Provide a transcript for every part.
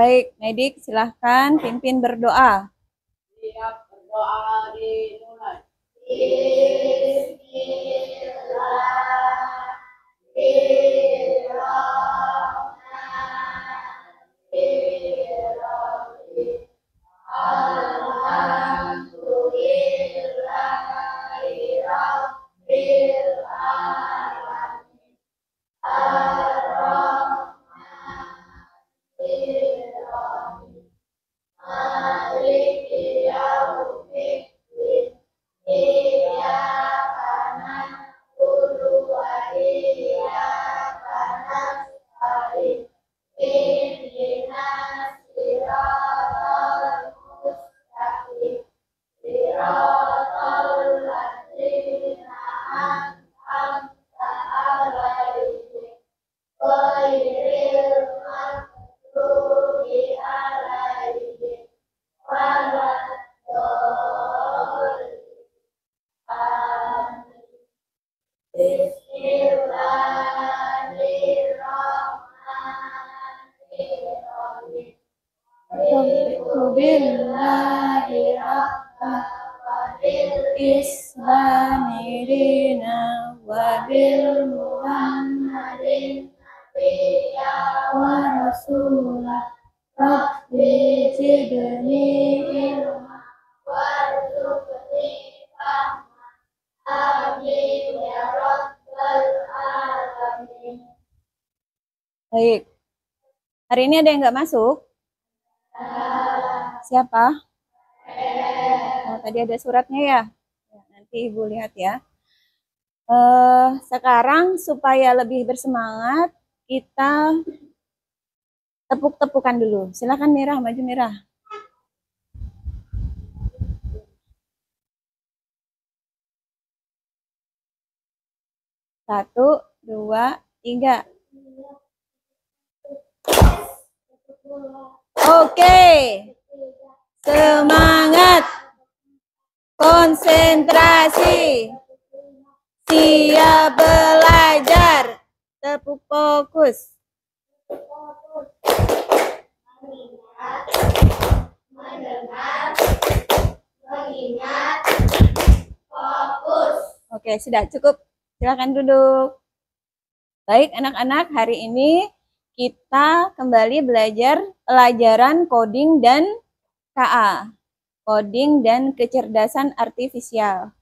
Baik, Medik, silahkan pimpin berdoa. Siap berdoa dimulai. Islamidina wabil Muhammadin wa rasulah Rabbi zidni ilma warzuqni fahma amin ya rabbal alamin. Baik, hari ini ada yang nggak masuk? Siapa? Oh, tadi ada suratnya ya? Nanti Ibu lihat ya. Sekarang supaya lebih bersemangat, kita tepuk-tepukan dulu. Silakan Mirah, maju Mirah. Satu, dua, tiga. Oke. Semangat. Konsentrasi. Siap belajar. Tepuk fokus. Mendengar, mengingat, fokus. Oke, sudah cukup. Silakan duduk. Baik, anak-anak, hari ini kita kembali belajar pelajaran coding dan KA. Coding dan kecerdasan artifisial.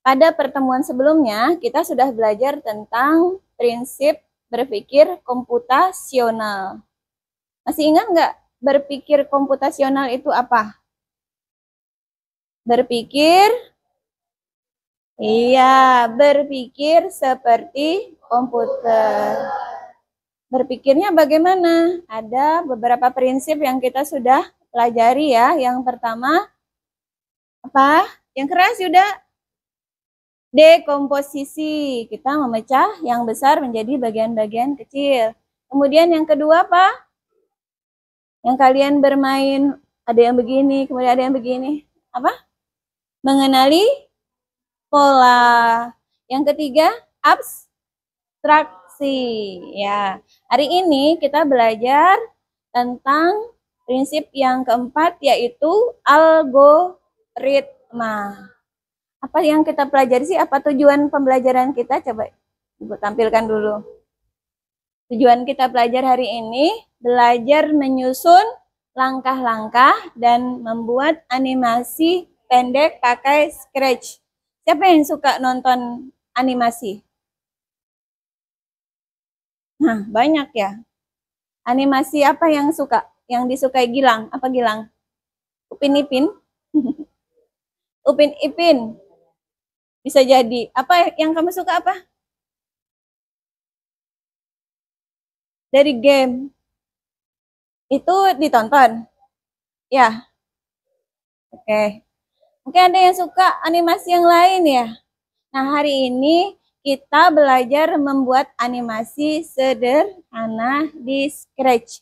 Pada pertemuan sebelumnya, kita sudah belajar tentang prinsip berpikir komputasional. Masih ingat nggak berpikir komputasional itu apa? Berpikir, iya, berpikir seperti komputer. Berpikirnya bagaimana? Ada beberapa prinsip yang kita sudah pelajari ya. Yang pertama, apa? Yang keras sudah. Dekomposisi. Kita memecah yang besar menjadi bagian-bagian kecil. Kemudian yang kedua apa? Yang kalian bermain, ada yang begini, kemudian ada yang begini. Apa? Mengenali pola. Yang ketiga, abstraksi. Ya, hari ini kita belajar tentang prinsip yang keempat, yaitu algoritma. Apa yang kita pelajari sih? Apa tujuan pembelajaran kita? Coba Ibu tampilkan dulu. Tujuan kita belajar hari ini, belajar menyusun langkah-langkah dan membuat animasi pendek pakai Scratch. Siapa yang suka nonton animasi? Nah, banyak ya. Animasi apa yang suka? Yang disukai Gilang? Apa Gilang? Upin Ipin? Upin Ipin? Bisa jadi. Apa yang kamu suka apa? Dari game. Itu ditonton? Ya. Oke. Mungkin ada yang suka animasi yang lain ya. Nah, hari ini kita belajar membuat animasi sederhana di Scratch.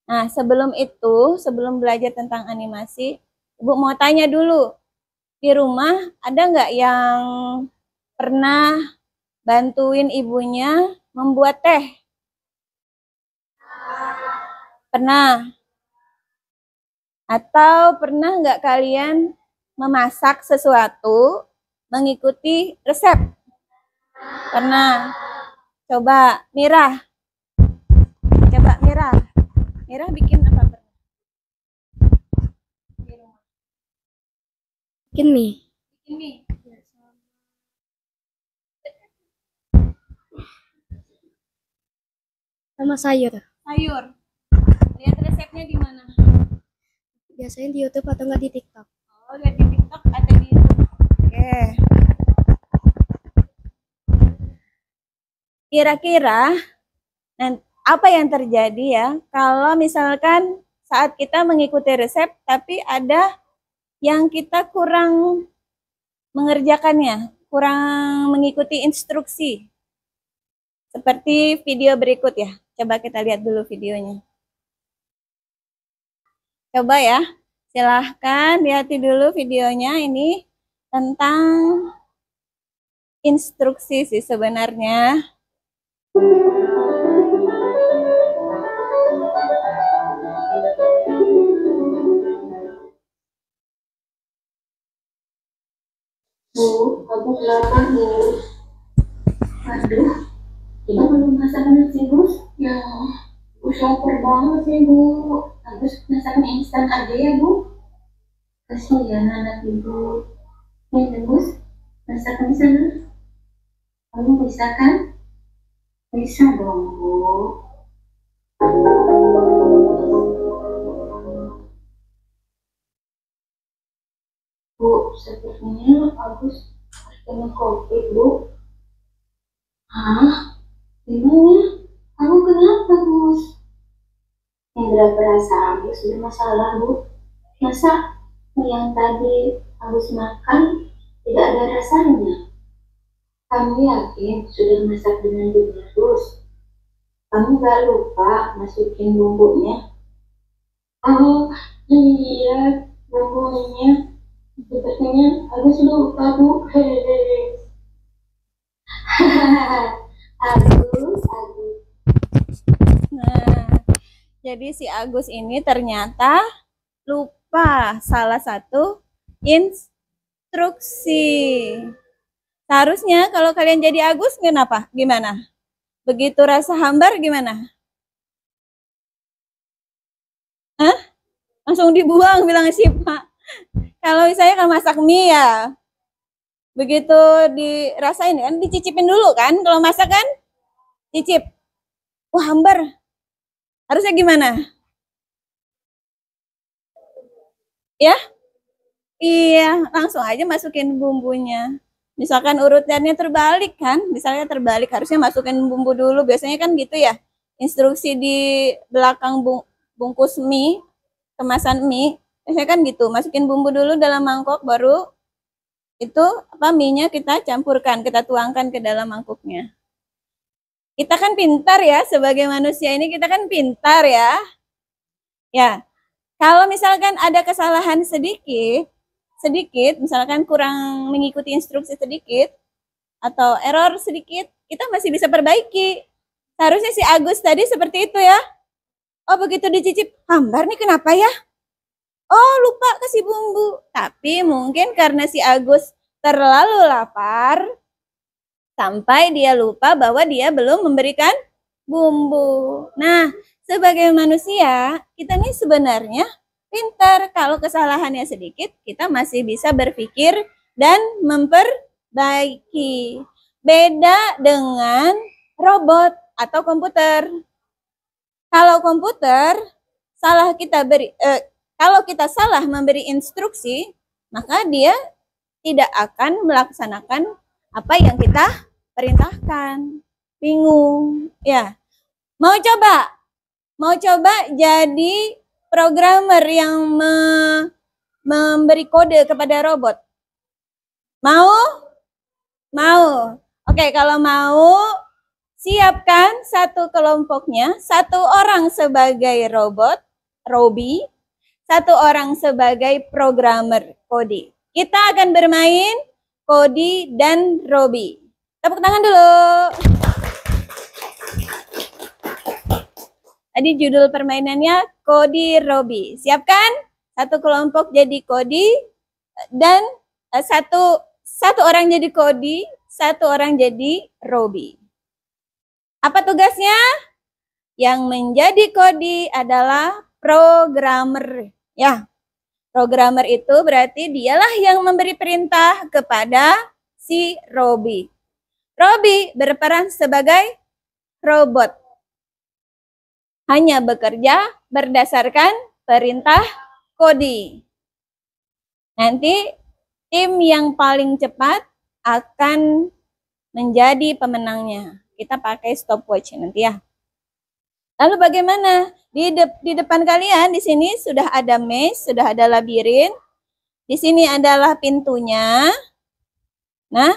Nah, sebelum itu, sebelum belajar tentang animasi, Ibu mau tanya dulu. Di rumah ada nggak yang pernah bantuin ibunya membuat teh? Pernah. Atau pernah nggak kalian memasak sesuatu mengikuti resep? Pernah. Coba Mirah. Mirah bikin apa? Bikin mie sama sayur. Lihat resepnya di mana? Biasanya di YouTube atau enggak di TikTok. Oh, lihat di TikTok atau di YouTube. Oke. Kira-kira apa yang terjadi ya kalau misalkan saat kita mengikuti resep tapi ada yang kita kurang mengerjakannya, kurang mengikuti instruksi. Seperti video berikut ya. Coba kita lihat dulu videonya. Coba ya, silahkan lihat dulu videonya. Ini tentang instruksi sih sebenarnya. Bu, aku lapar, Bu. Aduh, kita belum masak nasi, Bu. Ya, Bu lapar banget sih, Bu. Agus masak mie instan aja ya, Bu. Kasihan anak Ibu. Nih, Bu, masak di sana. Kamu bisa kan? Bisa dong, Bu. Bu, sepertinya Agus minum kopi, Bu. Hah? Gimana? Kamu kenapa, Gus? Indra berasa Agus bermasalah, Bu. Masa yang tadi Agus makan tidak ada rasanya? Kamu yakin sudah masak dengan benar, Gus? Kamu gak lupa masukin bumbunya? Oh, iya, bumbunya. Sepertinya Agus lupa, Bu. Hehehe. Agus. Nah, jadi si Agus ini ternyata lupa salah satu instruksi. Seharusnya kalau kalian jadi Agus kenapa? Gimana? Begitu rasa hambar gimana? Hah? Langsung dibuang bilang si Pak. Kalau misalnya kan masak mie ya, begitu dirasain kan, dicicipin dulu kan, kalau masak kan, cicip. Wah, hambar. Harusnya gimana? Ya? Iya, langsung aja masukin bumbunya. Misalkan urutannya terbalik kan, misalnya terbalik, harusnya masukin bumbu dulu. Biasanya kan gitu ya, instruksi di belakang bungkus mie, kemasan mie, biasanya kan gitu, masukin bumbu dulu dalam mangkok, baru itu mie-nya kita campurkan, kita tuangkan ke dalam mangkuknya. Kita kan pintar ya, sebagai manusia ini kita kan pintar ya. Ya, kalau misalkan ada kesalahan sedikit, misalkan kurang mengikuti instruksi sedikit, atau error sedikit, kita masih bisa perbaiki. Seharusnya si Agus tadi seperti itu ya. Oh, begitu dicicip, hambar nih kenapa ya? Oh, lupa kasih bumbu. Tapi mungkin karena si Agus terlalu lapar, sampai dia lupa bahwa dia belum memberikan bumbu. Nah, sebagai manusia, kita ini sebenarnya pintar. Kalau kesalahannya sedikit, kita masih bisa berpikir dan memperbaiki. Beda dengan robot atau komputer. Kalau komputer, kalau kita salah memberi instruksi, maka dia tidak akan melaksanakan apa yang kita perintahkan. Bingung, ya. Mau coba jadi programmer yang memberi kode kepada robot? Mau? Oke, kalau mau, siapkan satu kelompoknya, satu orang sebagai robot, Robi, satu orang sebagai programmer, Kodi. Kita akan bermain Kodi dan Robi. Tepuk tangan dulu. Tadi judul permainannya Kodi Robi. Siapkan? Satu kelompok jadi Kodi dan satu orang jadi Kodi, satu orang jadi Robi. Apa tugasnya? Yang menjadi Kodi adalah programmer. Ya, programmer itu berarti dialah yang memberi perintah kepada si Robi. Robi berperan sebagai robot. Hanya bekerja berdasarkan perintah Kodi. Nanti tim yang paling cepat akan menjadi pemenangnya. Kita pakai stopwatch nanti ya. Lalu bagaimana? Di depan kalian di sini sudah ada maze, sudah ada labirin. Di sini adalah pintunya. Nah,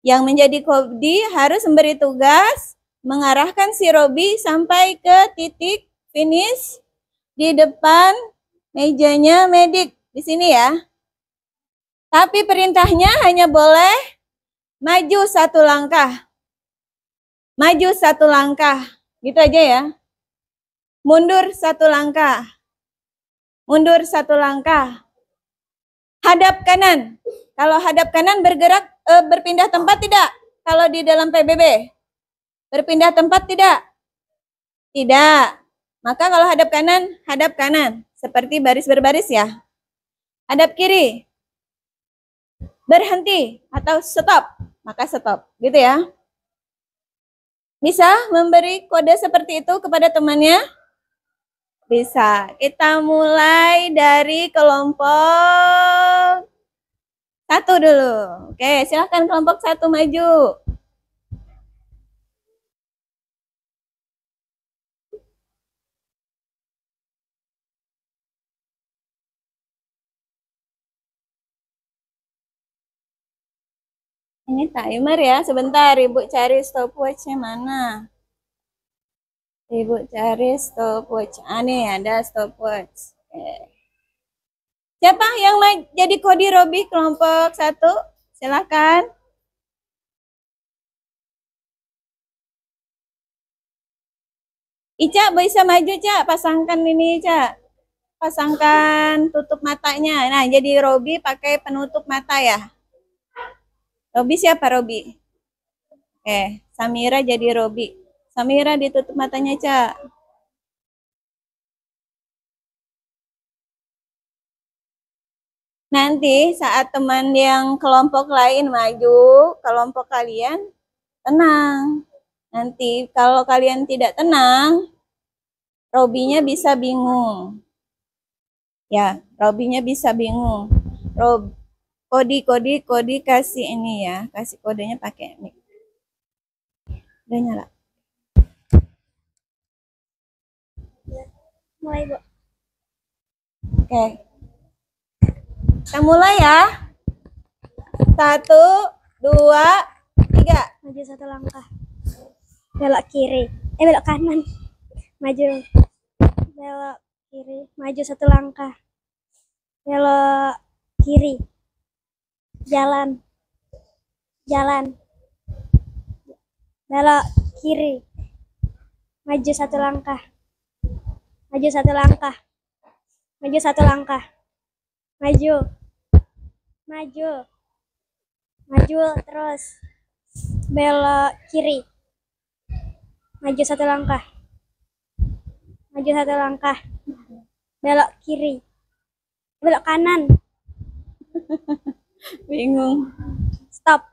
yang menjadi Kodi harus memberi tugas mengarahkan si Robi sampai ke titik finish di depan mejanya medik di sini ya. Tapi perintahnya hanya boleh maju satu langkah. Maju satu langkah. Gitu aja ya. Mundur satu langkah. Mundur satu langkah. Hadap kanan. Kalau hadap kanan bergerak, berpindah tempat tidak? Kalau di dalam PBB. Berpindah tempat tidak? Tidak. Maka kalau hadap kanan. Seperti baris berbaris ya. Hadap kiri. Berhenti atau stop. Maka stop. Gitu ya. Bisa memberi kode seperti itu kepada temannya? Bisa. Kita mulai dari kelompok 1 dulu. Oke, silahkan kelompok 1 maju. Ini timer ya, sebentar Ibu cari stopwatch-nya mana. Ibu cari stopwatch. Nih ada stopwatch. Oke. Siapa yang jadi Kodi Robi kelompok 1? Silakan. Ica bisa maju, Cak. Pasangkan ini, Cak. Pasangkan tutup matanya. Nah, jadi Robi pakai penutup mata ya. Robi siapa Robi? Oke, Samira jadi Robi. Samira ditutup matanya, Cak. Nanti saat teman yang kelompok lain maju, kelompok kalian tenang. Nanti kalau kalian tidak tenang, Robinya bisa bingung. Ya, Robinya bisa bingung. Kodi kasih ini ya, kasih kodenya pakai mic. Udah nyala. Mulai, Bu. Oke. Kita mulai ya. 1, 2, 3. Maju satu langkah. Belok kiri. Belok kanan. Maju. Belok kiri. Maju satu langkah. Belok kiri. Jalan. Jalan. Belok kiri. Maju satu langkah. Maju satu langkah. Maju satu langkah. Maju. Maju. Maju terus. Belok kiri. Maju satu langkah. Maju satu langkah. Belok kiri. Belok kanan. Bingung. Stop.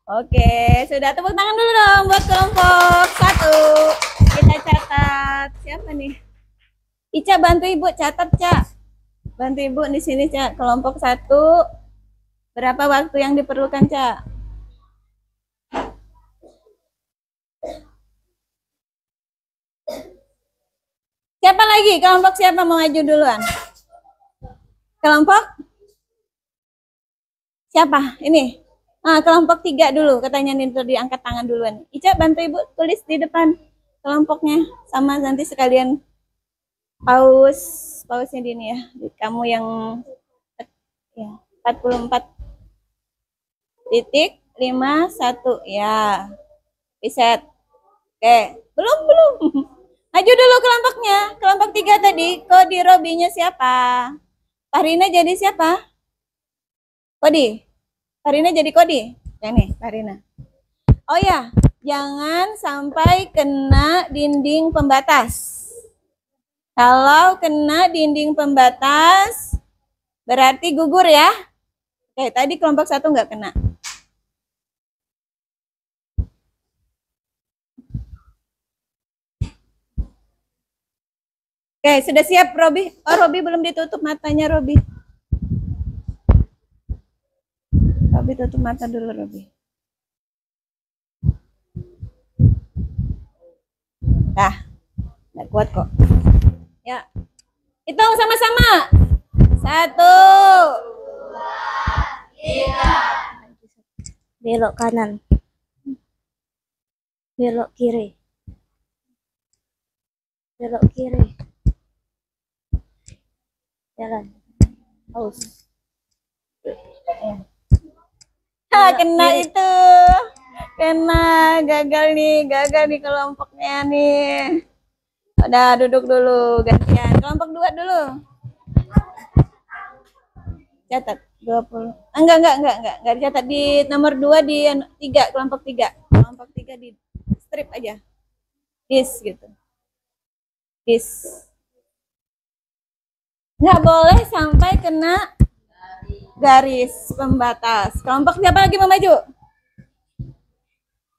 Oke, sudah tepuk tangan dulu dong buat kelompok 1. Kita catat. Siapa nih? Ica bantu Ibu catat, Cak. Bantu Ibu di sini, Cak. Kelompok 1. Berapa waktu yang diperlukan, Cak? Siapa lagi? Kelompok siapa mau maju duluan? Kelompok siapa? Ini. Kelompok 3 dulu. Katanya nih diangkat tangan duluan. Ica bantu Ibu tulis di depan kelompoknya. Sama nanti sekalian pausnya di ini ya. Kamu yang ya 44.51 ya. Reset. Oke, belum. Maju dulu kelompoknya. Kelompok 3 tadi. Kodi Robinya siapa? Parina jadi siapa? Kodi. Parina jadi Kodi. Ya nih, Parina. Oh ya, jangan sampai kena dinding pembatas. Kalau kena dinding pembatas, berarti gugur ya. Oke, tadi kelompok 1 nggak kena. Oke, sudah siap Robi? Oh, Robi belum ditutup matanya, Robi. Robi tutup mata dulu, Robi. Nah, nggak kuat kok. Ya, hitung sama-sama. 1, Belok kanan. Belok kiri. Belok kiri. Jalan. Aus. Kena itu. Kena, gagal nih kelompoknya nih. Udah duduk dulu, gantian. Kelompok 2 dulu. Catat 20. Enggak dicatat di nomor 2 di 3, kelompok 3. Kelompok 3 di strip aja. Dis gitu. Dis. Nggak boleh sampai kena garis pembatas. Kelompok siapa lagi mau maju?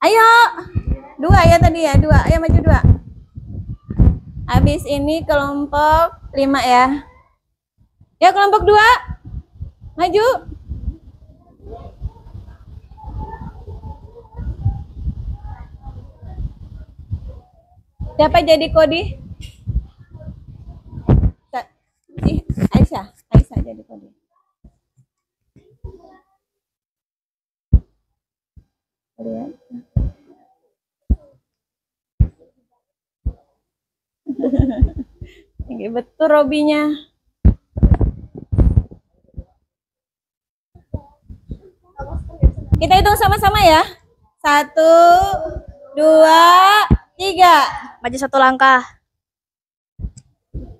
Ayo. 2 ya tadi ya, 2. Ayo maju 2. Habis ini kelompok 5 ya. Ya kelompok 2. Maju. Siapa jadi Kodi? Aisyah jadi Kodi. Lihat. Tinggi betul Robinya. Kita hitung sama-sama ya. 1, 2, 3. Maju 1 langkah.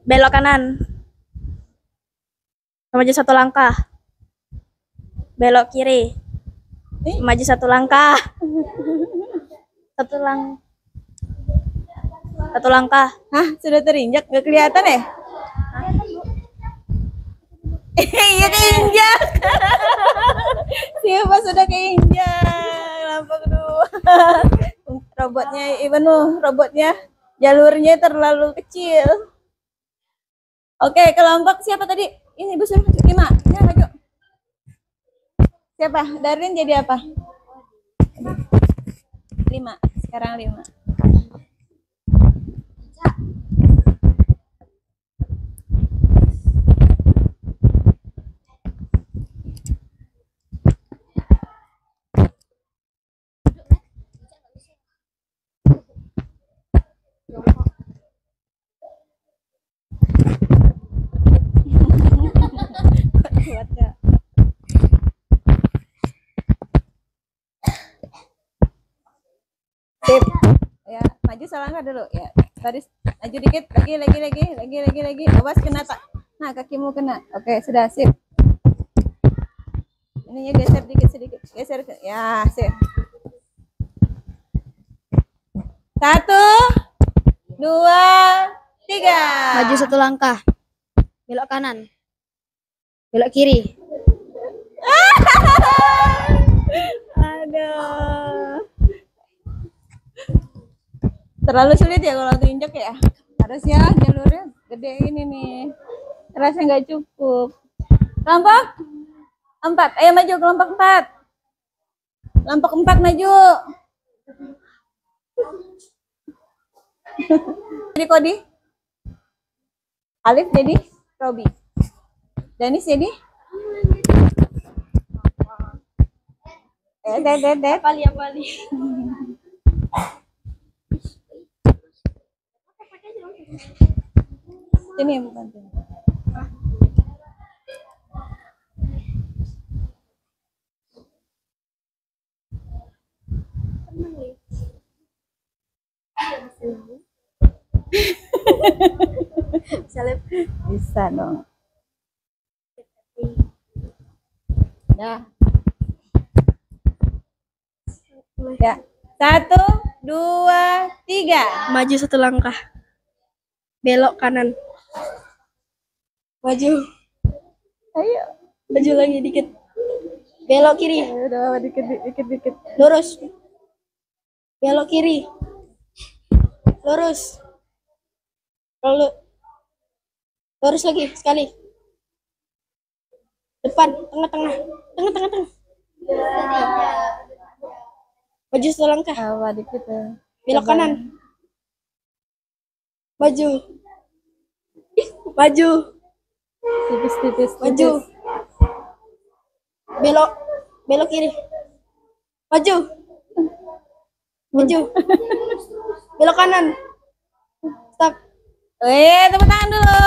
Belok kanan. Maju 1 langkah. Belok kiri. Maju 1 langkah. 1 langkah. Hah, sudah terinjak? Gak kelihatan ya? Iya keinjak. Siapa sudah keinjak? Kelompok 2. Robotnya jalurnya terlalu kecil. Oke, kelompok siapa tadi? Ini Bu Sur, 5. Ya, maju. Siapa? Darin jadi apa? 5. Sekarang 5. Kuat ya. Sip. Ya, maju selangkah dulu ya. Tadi maju dikit, lagi. Awas kena tak. Nah, kakimu kena. Oke, sudah sip. Ininya geser sedikit. Geser ke. Ya, sip. 1, 2, 3. Maju 1 langkah. Belok kanan. Belok kiri. Aduh. Terlalu sulit ya kalau diinjak ya. Harusnya jalurnya gede ini nih. Terasa nggak cukup. Kelompok 4. Ayo maju kelompok 4. Kelompok 4 maju. Jadi Kodi. Alif jadi Robi. Danis jadi Det. Pali. Sini bukan sini. Seleb. Bisa dong. Ya. Ya. 1, 2, 3. Maju 1 langkah. Belok kanan. Maju. Ayo. Maju lagi dikit. Belok kiri. Udah dikit. Lurus. Belok kiri. Lurus. Lurus lagi sekali. Depan, tengah. Maju 1 langkah. Apa dikit ya. Belok kanan. Maju. Maju. Tipis. Maju. Belok kiri. Maju. Belok kanan. Stop. Tepuk tangan dulu.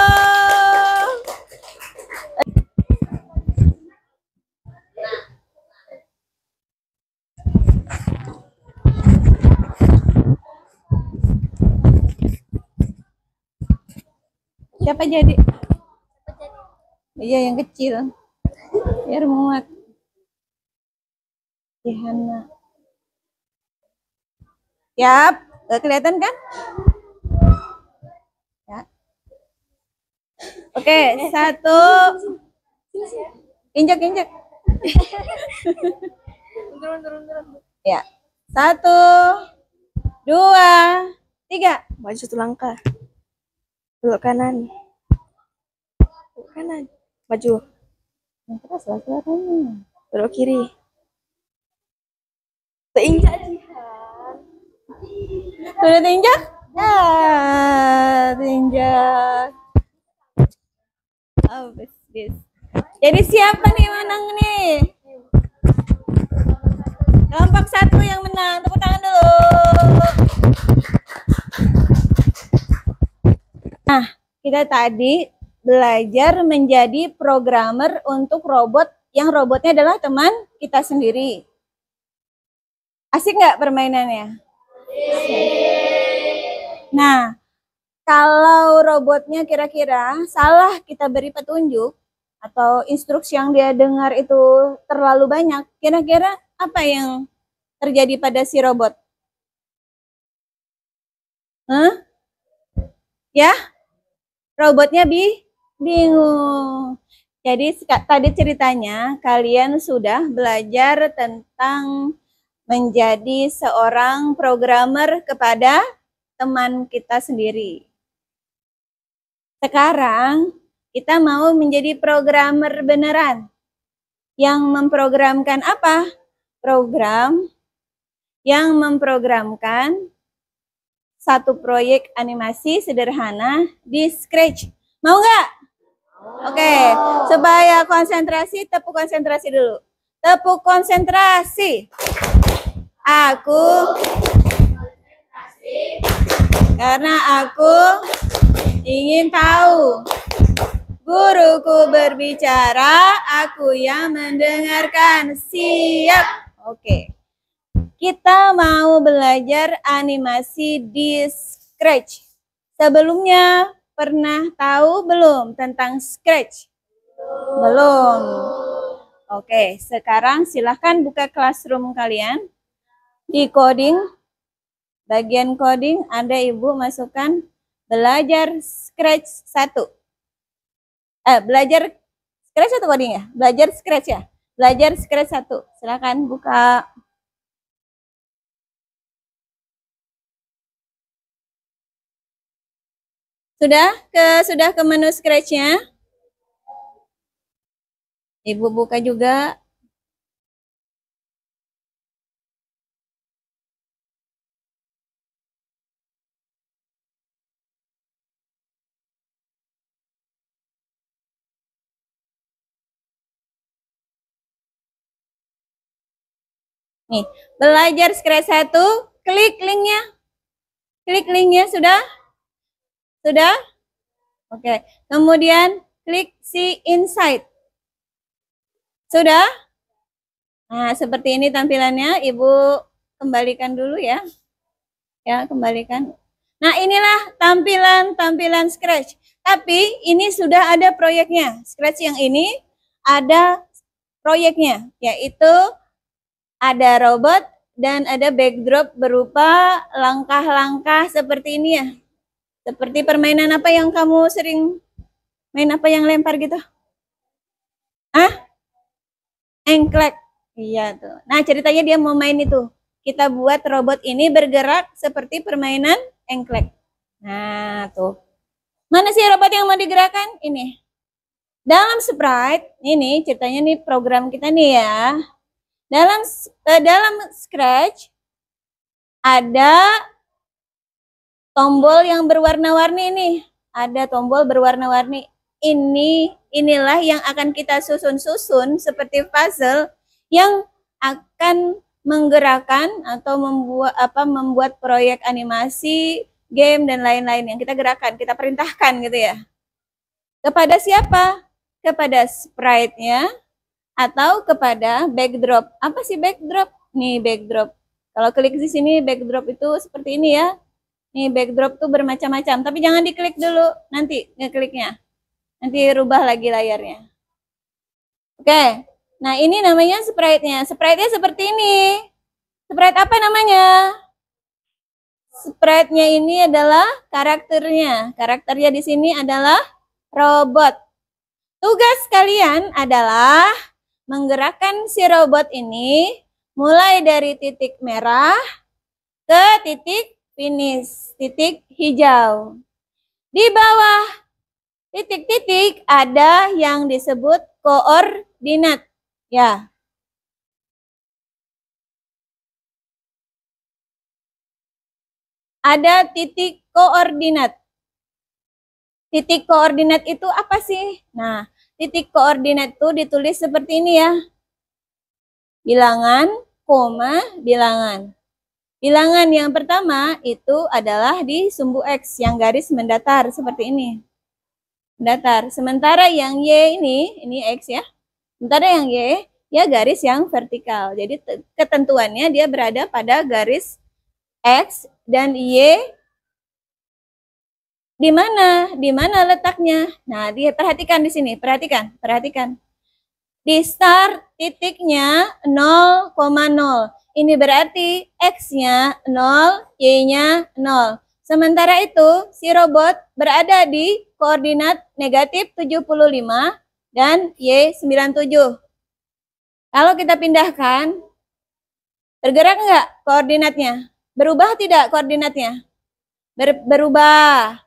Siapa jadi? Iya, yang kecil. Biar muat. Hana. Siap. Gak kelihatan kan? Ya. Oke, 1. Injak. Turun. Ya. 1, 2, 3. Maju 1 langkah. Belok kanan. Maju. Yang keras lah suaranya. Belok kiri. Teinjak Jihan. Sudah tinjak? Ya, tinjak. Oh, bis. Jadi siapa nih menang nih? Kelompok 1 yang menang. Tepuk tangan dulu. Nah, kita tadi belajar menjadi programmer untuk robot yang robotnya adalah teman kita sendiri. Asik nggak permainannya? Nah, kalau robotnya kira-kira salah kita beri petunjuk atau instruksi yang dia dengar itu terlalu banyak, kira-kira apa yang terjadi pada si robot? Ya? Robotnya bingung. Jadi tadi ceritanya kalian sudah belajar tentang menjadi seorang programmer kepada teman kita sendiri. Sekarang kita mau menjadi programmer beneran. Yang memprogramkan apa? Program yang memprogramkan satu proyek animasi sederhana di Scratch. Mau nggak? Oke, supaya konsentrasi, tepuk konsentrasi dulu. Tepuk konsentrasi. Karena aku ingin tahu. Guruku berbicara, aku yang mendengarkan. Siap. Oke. Kita mau belajar animasi di Scratch. Sebelumnya pernah tahu belum tentang Scratch? Belum. Oke, sekarang silahkan buka classroom kalian. Di coding, bagian coding ada ibu masukkan belajar Scratch 1. Belajar Scratch atau coding ya? Belajar Scratch ya? Belajar Scratch 1. Silahkan buka. Sudah ke menu Scratch-nya? Ibu buka juga. Nih, belajar Scratch 1, klik linknya. Klik linknya, sudah? Sudah? Oke, kemudian klik see inside. Sudah? Nah, seperti ini tampilannya. Ibu kembalikan dulu ya. Ya, kembalikan. Nah, inilah tampilan Scratch. Tapi ini sudah ada proyeknya. Scratch yang ini ada proyeknya, yaitu ada robot dan ada backdrop berupa langkah-langkah seperti ini ya. Seperti permainan apa yang kamu sering main, apa yang lempar gitu? Engklek. Iya tuh. Nah, ceritanya dia mau main itu. Kita buat robot ini bergerak seperti permainan engklek. Nah, tuh. Mana sih robot yang mau digerakkan? Ini. Dalam Sprite, ini ceritanya nih program kita nih ya. Dalam Scratch ada tombol yang berwarna-warni nih. Ada tombol berwarna-warni. Inilah yang akan kita susun-susun seperti puzzle yang akan menggerakkan atau membuat proyek animasi, game dan lain-lain yang kita gerakan, kita perintahkan gitu ya. Kepada siapa? Kepada sprite-nya atau kepada backdrop. Apa sih backdrop? Nih backdrop. Kalau klik di sini backdrop itu seperti ini ya. Nih backdrop tuh bermacam-macam, tapi jangan diklik dulu, nanti ngekliknya. Nanti rubah lagi layarnya. Oke, nah ini namanya sprite-nya. Sprite-nya seperti ini. Sprite apa namanya? Sprite-nya ini adalah karakternya. Karakternya di sini adalah robot. Tugas kalian adalah menggerakkan si robot ini mulai dari titik merah ke titik finish, titik hijau. Di bawah titik-titik ada yang disebut koordinat. Ya. Ada titik koordinat. Titik koordinat itu apa sih? Nah, titik koordinat itu ditulis seperti ini ya. Bilangan, koma, bilangan. Bilangan yang pertama itu adalah di sumbu X yang garis mendatar seperti ini. Mendatar. Sementara yang Y ini X ya. Sementara yang Y, ya garis yang vertikal. Jadi ketentuannya dia berada pada garis X dan Y. Di mana? Di mana letaknya? Nah, perhatikan di sini, perhatikan. Di start titiknya 0,0. Ini berarti X-nya 0, Y-nya 0. Sementara itu, si robot berada di koordinat negatif 75 dan Y 97. Kalau kita pindahkan, bergerak enggak koordinatnya? Berubah tidak koordinatnya? Berubah.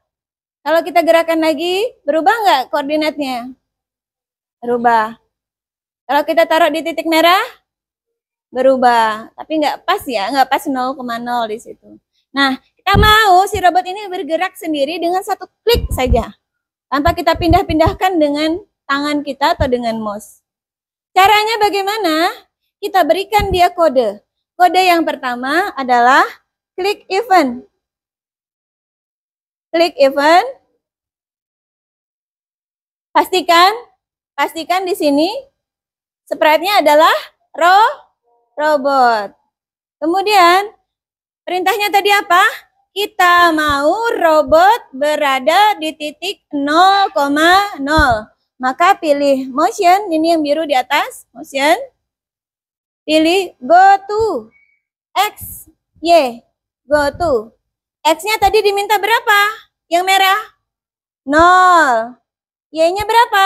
Kalau kita gerakan lagi, berubah nggak koordinatnya? Berubah. Kalau kita taruh di titik merah, berubah. Tapi nggak pas ya, nggak pas 0,0 di situ. Nah, kita mau si robot ini bergerak sendiri dengan satu klik saja. Tanpa kita pindah-pindahkan dengan tangan kita atau dengan mouse. Caranya bagaimana? Kita berikan dia kode. Kode yang pertama adalah klik event. Klik event. Pastikan di sini sprite-nya adalah robot. Kemudian perintahnya tadi apa? Kita mau robot berada di titik 0,0. Maka pilih motion, ini yang biru di atas, motion. Pilih go to X, Y, go to. X-nya tadi diminta berapa? Yang merah? 0. Y-nya berapa?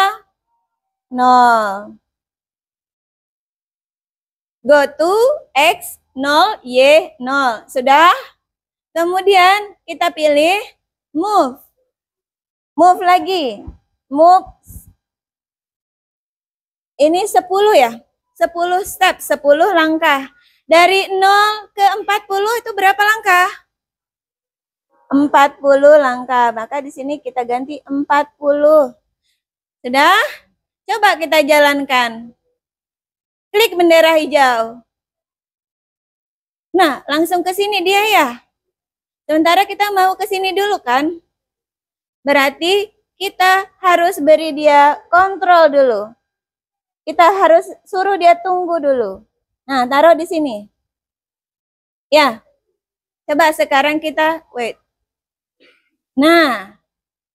0. Go to X, 0, Y, 0. Sudah? Kemudian kita pilih move. Move lagi. Move. Ini 10 ya? 10 step, 10 langkah. Dari 0 ke 40 itu berapa langkah? 40 langkah. Maka di sini kita ganti 40. Sudah? Coba kita jalankan. Klik bendera hijau. Nah, langsung ke sini dia ya. Sementara kita mau ke sini dulu kan? Berarti kita harus beri dia kontrol dulu. Kita harus suruh dia tunggu dulu. Nah, taruh di sini. Ya. Coba sekarang kita wait. Nah,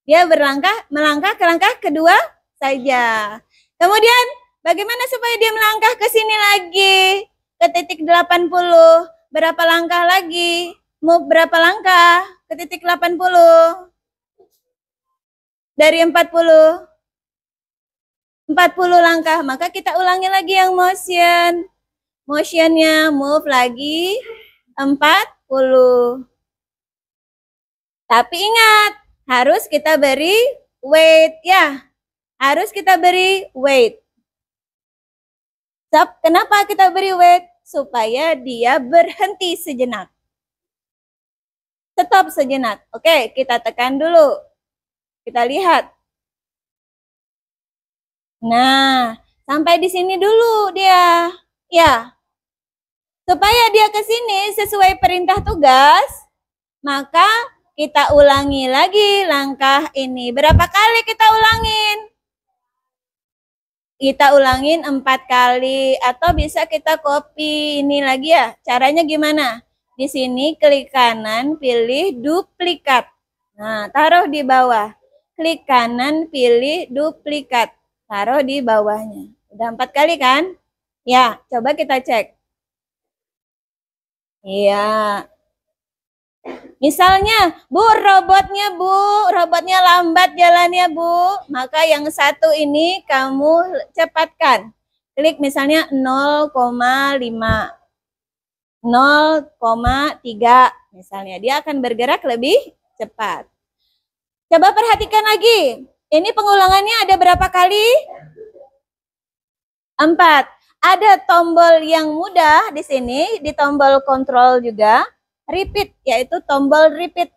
dia melangkah ke langkah kedua saja. Kemudian, bagaimana supaya dia melangkah ke sini lagi? Ke titik 80. Berapa langkah lagi? Mau berapa langkah ke titik 80? Dari 40 langkah, maka kita ulangi lagi yang motion. Motionnya move lagi 40. Tapi ingat, harus kita beri weight ya. Harus kita beri weight. Kenapa kita beri weight? Supaya dia berhenti sejenak. Stop sejenak. Oke, kita tekan dulu. Kita lihat. Nah, sampai di sini dulu dia. Ya. Supaya dia ke sini sesuai perintah tugas, maka kita ulangi lagi langkah ini. Berapa kali kita ulangin? Kita ulangin 4 kali. Atau bisa kita copy ini lagi ya. Caranya gimana? Di sini klik kanan, pilih duplikat. Nah, taruh di bawah. Klik kanan, pilih duplikat. Taruh di bawahnya. Udah 4 kali kan? Ya, coba kita cek. Iya. Misalnya, Bu, robotnya lambat jalannya, Bu. Maka yang satu ini kamu cepatkan. Klik misalnya 0,5. 0,3 misalnya. Dia akan bergerak lebih cepat. Coba perhatikan lagi. Ini pengulangannya ada berapa kali? 4. Ada tombol yang mudah di sini, di tombol kontrol juga. Repeat, yaitu tombol repeat.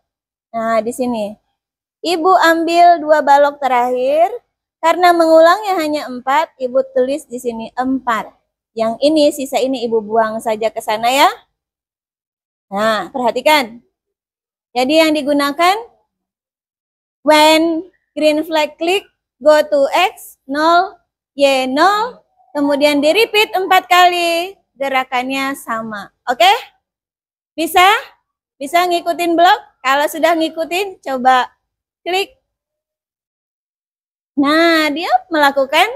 Nah, di sini. Ibu ambil 2 balok terakhir. Karena mengulangnya hanya 4, Ibu tulis di sini 4. Yang ini, sisa ini Ibu buang saja ke sana ya. Nah, perhatikan. Jadi yang digunakan, when green flag click, go to X, 0, Y, 0, kemudian di repeat 4 kali, gerakannya sama. Oke? Bisa? Bisa ngikutin blok? Kalau sudah ngikutin, coba klik. Nah, dia melakukan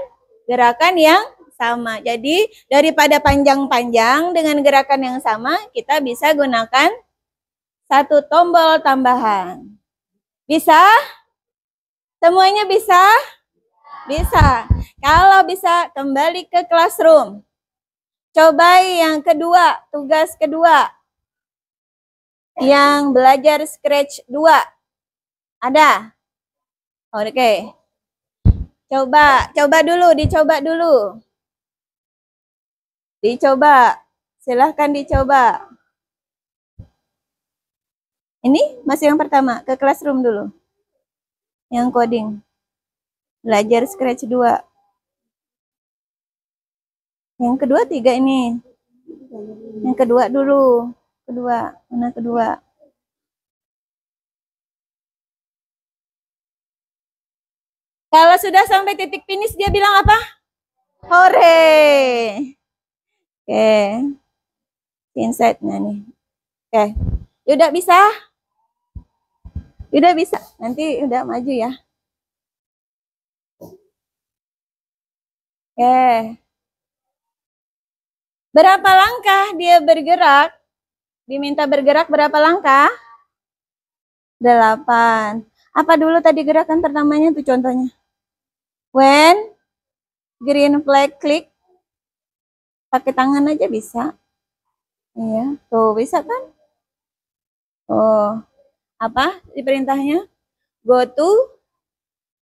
gerakan yang sama. Jadi, daripada panjang-panjang dengan gerakan yang sama, kita bisa gunakan 1 tombol tambahan. Bisa? Semuanya bisa? Bisa. Kalau bisa, kembali ke classroom. Coba yang kedua, tugas kedua. Yang belajar Scratch 2. Ada? Oke. Coba dulu, dicoba dulu. Dicoba. Silahkan dicoba. Ini masih yang pertama, ke classroom dulu. Yang coding. Belajar Scratch 2. Yang kedua 3 ini. Yang kedua dulu. Kedua. Mana kedua? Kalau sudah sampai titik finish, dia bilang apa? Hore. Oke. Inside-nya nih. Oke. Udah bisa? Udah bisa. Nanti udah maju ya. Oke. Berapa langkah dia bergerak? Diminta bergerak berapa langkah? 8. Apa dulu tadi gerakan pertamanya tuh contohnya? When green flag click, pakai tangan aja bisa. Iya, tuh bisa kan? Oh, apa di perintahnya? Go to.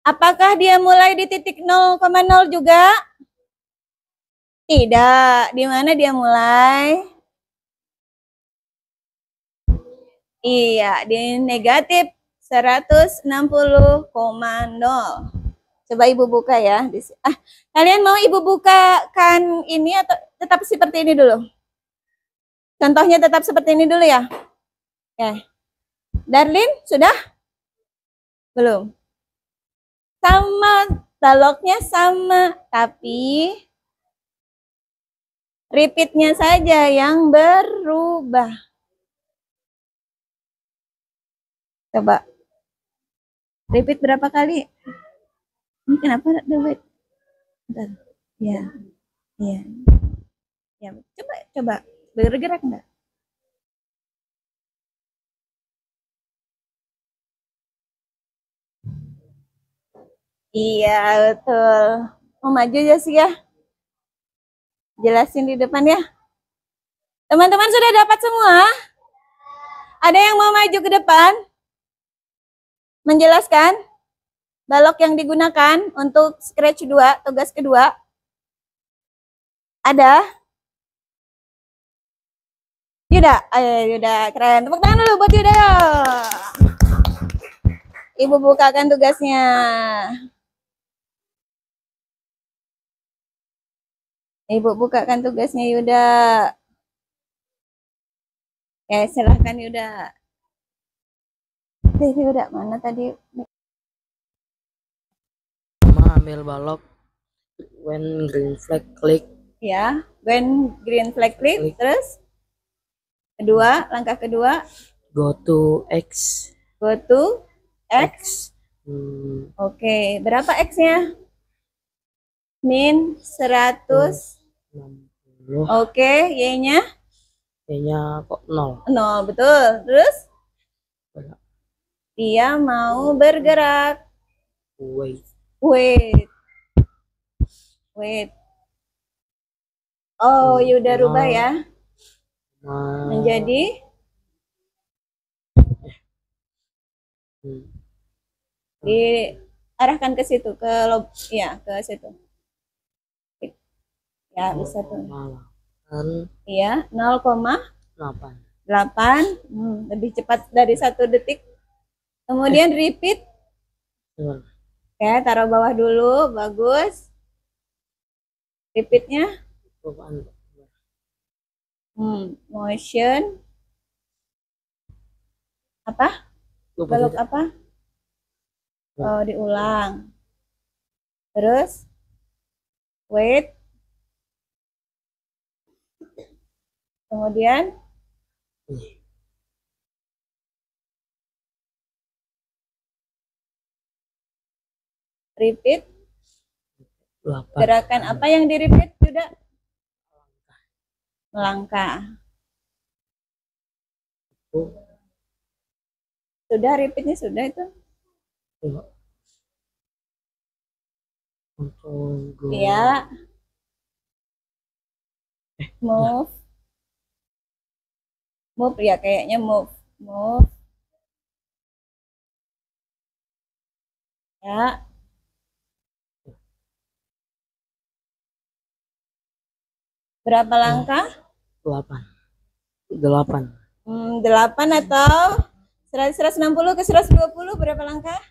Apakah dia mulai di titik 0,0 juga? Tidak. Di mana dia mulai? Iya, di negatif 160,0. Coba Ibu buka ya. Kalian mau Ibu bukakan ini atau tetap seperti ini dulu? Contohnya tetap seperti ini dulu ya. Oke. Darlin, sudah? Belum. Sama, baloknya sama, tapi repeatnya saja yang berubah. Coba. Repeat berapa kali? Ini kenapa the wait? Bentar. Ya. Ya. Ya, coba bergerak enggak? Iya, betul. Mau maju ya sih ya? Jelasin di depan ya. Teman-teman sudah dapat semua? Ada yang mau maju ke depan? Menjelaskan balok yang digunakan untuk scratch 2, tugas kedua? Ada? Yuda, ayo Yuda, keren. Tepuk tangan dulu buat Yuda. Ibu bukakan tugasnya. Ibu bukakan tugasnya Yuda. Silahkan Yuda. Yuda, mana tadi? Ambil balok, when green flag click. Ya, when green flag click. Terus? Kedua, langkah kedua. Go to X. Go to X. Oke, berapa X-nya? Min 160. Oke, Y-nya? Y-nya kok 0. 0, betul. Terus? Dia mau bergerak. Wait. Oh, Yuda rubah ya. Menjadi? Diarahkan ke situ, ke situ. Ya, bisa tuh. Iya, 0,8. Lebih cepat dari 1 detik. Kemudian repeat. Oke, taruh bawah dulu, bagus. Repeatnya. Motion. Apa? Balok apa? Oh, diulang. Terus wait. Kemudian repeat. Gerakan apa yang di repeat Yuda? Melangkah. Sudah repeatnya sudah itu? Iya. Move. Move ya, kayaknya move. Ya. Berapa langkah? 8 atau 160 ke 120 berapa langkah?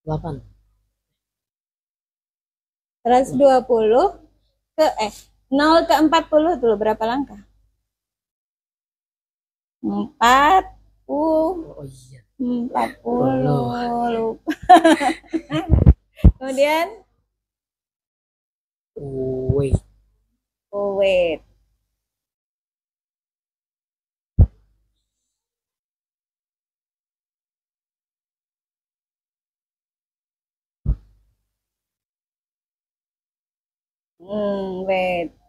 8. 120 ke 0 ke 40 dulu berapa langkah? 40. Oh iya. 40 lupa. Kemudian wait.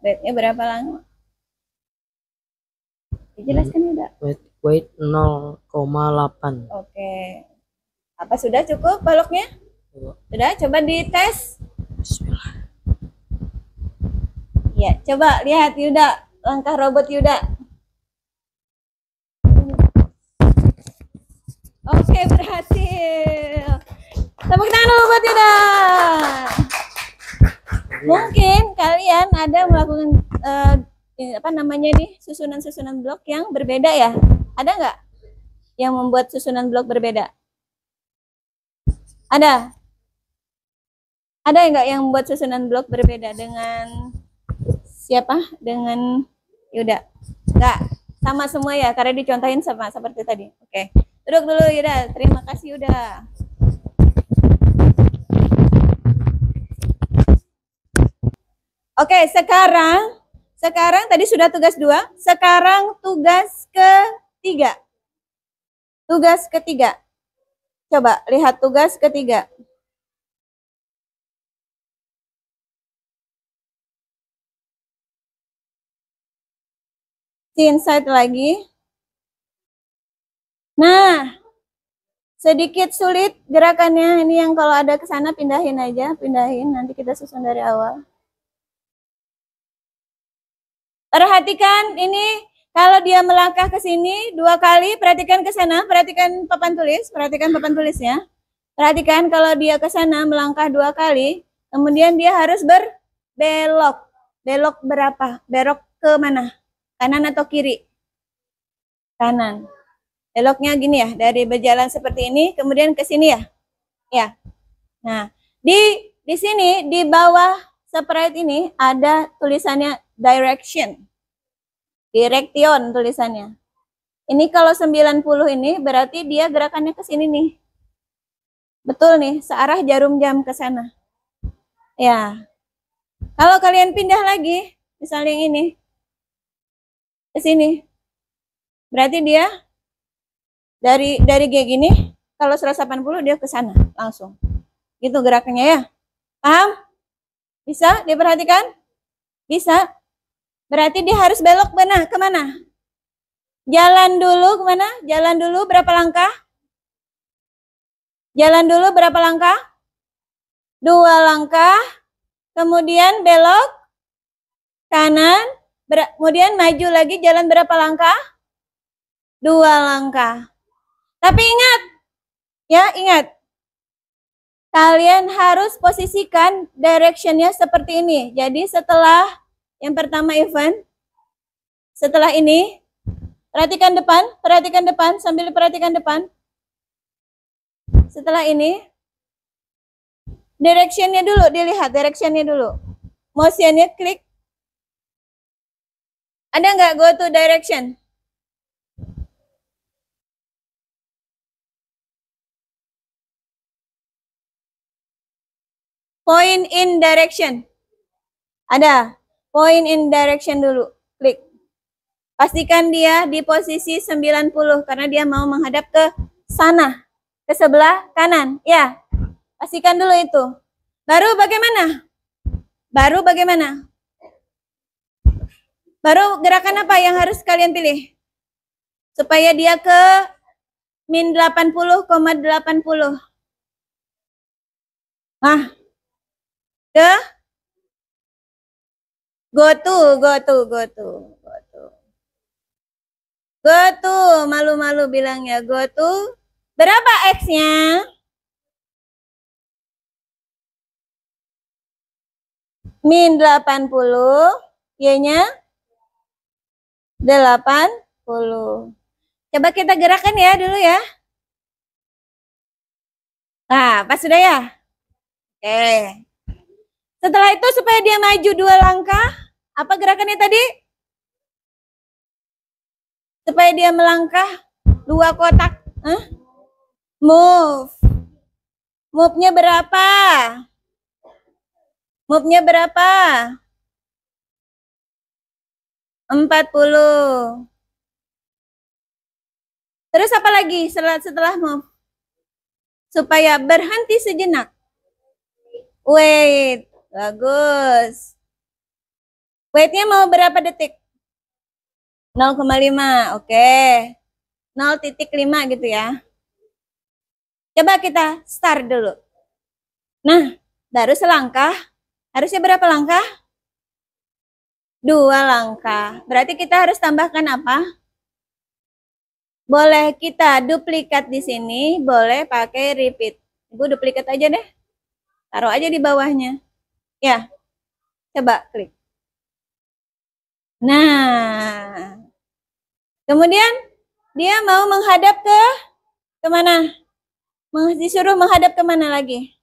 Waitnya berapa lama? Dijelaskan udah. Wait 0,8. Oke. Apa sudah cukup baloknya? Sudah, coba dites. Bismillah. Ya, coba lihat Yuda, langkah robot Yuda. Oke, berhasil. Tepuk tangan dulu buat Yuda. Mungkin kalian ada melakukan susunan-susunan blok yang berbeda ya? Ada nggak yang membuat susunan blok berbeda? Ada? Ada nggak yang membuat susunan blok berbeda dengan siapa? Dengan Yuda? Nggak, sama semua ya, karena dicontohin sama seperti tadi. Oke, duduk dulu Yuda. Terima kasih Yuda. Oke, sekarang tadi sudah tugas 2, sekarang tugas ke-3. ketiga. Tugas ketiga. Coba lihat tugas ketiga. Inside lagi. Nah, sedikit sulit gerakannya. Ini yang kalau ada ke sana pindahin aja, pindahin. Nanti kita susun dari awal. Perhatikan ini kalau dia melangkah ke sini 2 kali, perhatikan ke sana, perhatikan papan tulisnya. Perhatikan kalau dia ke sana melangkah 2 kali, kemudian dia harus berbelok. Belok berapa? Belok ke mana? Kanan atau kiri? Kanan. Beloknya gini ya, dari berjalan seperti ini, kemudian ke sini ya. Ya. Nah, di sini di bawah sprite ini ada tulisannya direction. Direction tulisannya. Ini kalau 90 ini berarti dia gerakannya ke sini nih. Betul nih, searah jarum jam ke sana. Ya. Kalau kalian pindah lagi, misalnya yang ini ke sini. Berarti dia dari kayak gini, kalau 180 dia ke sana langsung. Gitu gerakannya ya. Paham? Bisa diperhatikan? Bisa. Berarti dia harus belok kemana? Jalan dulu kemana? Jalan dulu berapa langkah? Jalan dulu berapa langkah? 2 langkah. Kemudian belok kanan. Kemudian maju lagi jalan berapa langkah? 2 langkah. Tapi ingat, ya ingat, kalian harus posisikan directionnya seperti ini. Jadi setelah yang pertama event, setelah ini, perhatikan depan, sambil perhatikan depan. Setelah ini, directionnya dulu, dilihat directionnya dulu. Motionnya klik. Ada nggak go to direction? Point in direction. Ada. Point in direction dulu. Klik. Pastikan dia di posisi 90 karena dia mau menghadap ke sana. Ke sebelah kanan. Ya. Pastikan dulu itu. Baru bagaimana? Baru gerakan apa yang harus kalian pilih? Supaya dia ke min 80,80. Nah. Ke go to, malu-malu bilangnya go to. Berapa X-nya? Min 80, Y-nya 80. Coba kita gerakan ya dulu ya. Nah, pas sudah ya? Oke. Setelah itu supaya dia maju 2 langkah, apa gerakannya tadi? Supaya dia melangkah 2 kotak. Move. Move-nya berapa? Move-nya berapa? 40. Terus apa lagi setelah move? Supaya berhenti sejenak. Wait. Bagus. Wait-nya mau berapa detik? 0,5. Oke. 0,5 gitu ya. Coba kita start dulu. Nah, baru selangkah. Harusnya berapa langkah? 2 langkah. Berarti kita harus tambahkan apa? Boleh kita duplikat di sini, boleh pakai repeat. Ibu duplikat aja deh. Taruh aja di bawahnya. Ya. Coba klik. Nah. Kemudian dia mau menghadap ke kemana? Disuruh menghadap kemana lagi?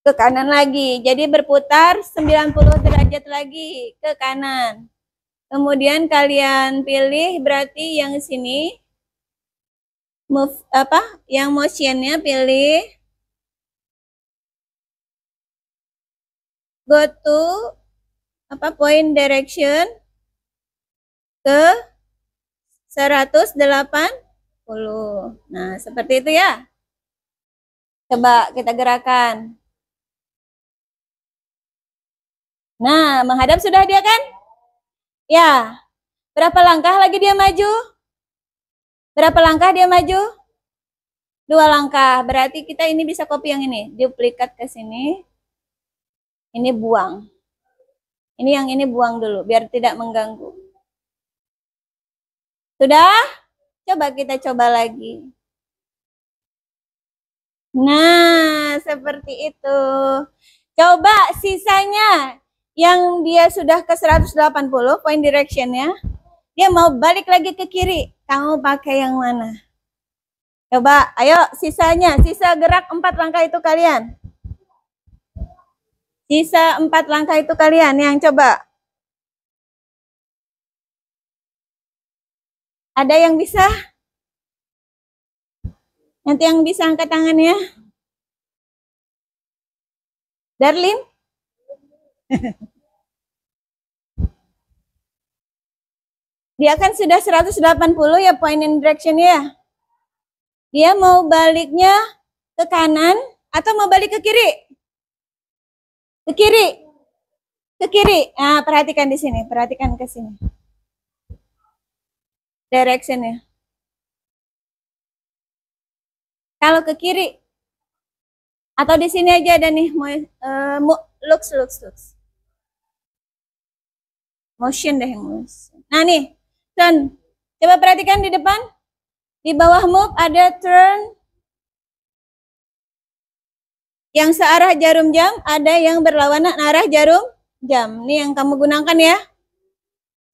Ke kanan lagi. Jadi berputar 90 derajat lagi ke kanan. Kemudian kalian pilih berarti yang sini. Move apa? Yang motionnya pilih go to apa point direction ke 180. Nah, seperti itu ya. Coba kita gerakan. Nah, menghadap sudah dia kan? Ya. Berapa langkah lagi dia maju? Berapa langkah dia maju? 2 langkah. Berarti kita ini bisa copy yang ini. Duplikat ke sini. Ini buang. Ini yang ini buang dulu, biar tidak mengganggu. Sudah? Coba kita coba lagi. Nah, seperti itu. Coba sisanya yang dia sudah ke 180 point directionnya, dia mau balik lagi ke kiri. Kamu pakai yang mana? Coba, ayo sisanya, sisa gerak 4 langkah itu kalian. Sisa 4 langkah itu kalian yang coba. Ada yang bisa? Nanti yang bisa angkat tangannya. Darlin? Dia kan sudah 180 ya point in direction ya. Dia mau baliknya ke kanan atau mau balik ke kiri? Ke kiri. Ke kiri. Nah, perhatikan di sini, perhatikan ke sini. Directionnya. Kalau ke kiri atau di sini aja ada nih, looks. Motion deh, motion. Nah nih, turn. Coba perhatikan di depan. Di bawah move ada turn. Yang searah jarum jam, ada yang berlawanan arah jarum jam. Ini yang kamu gunakan ya.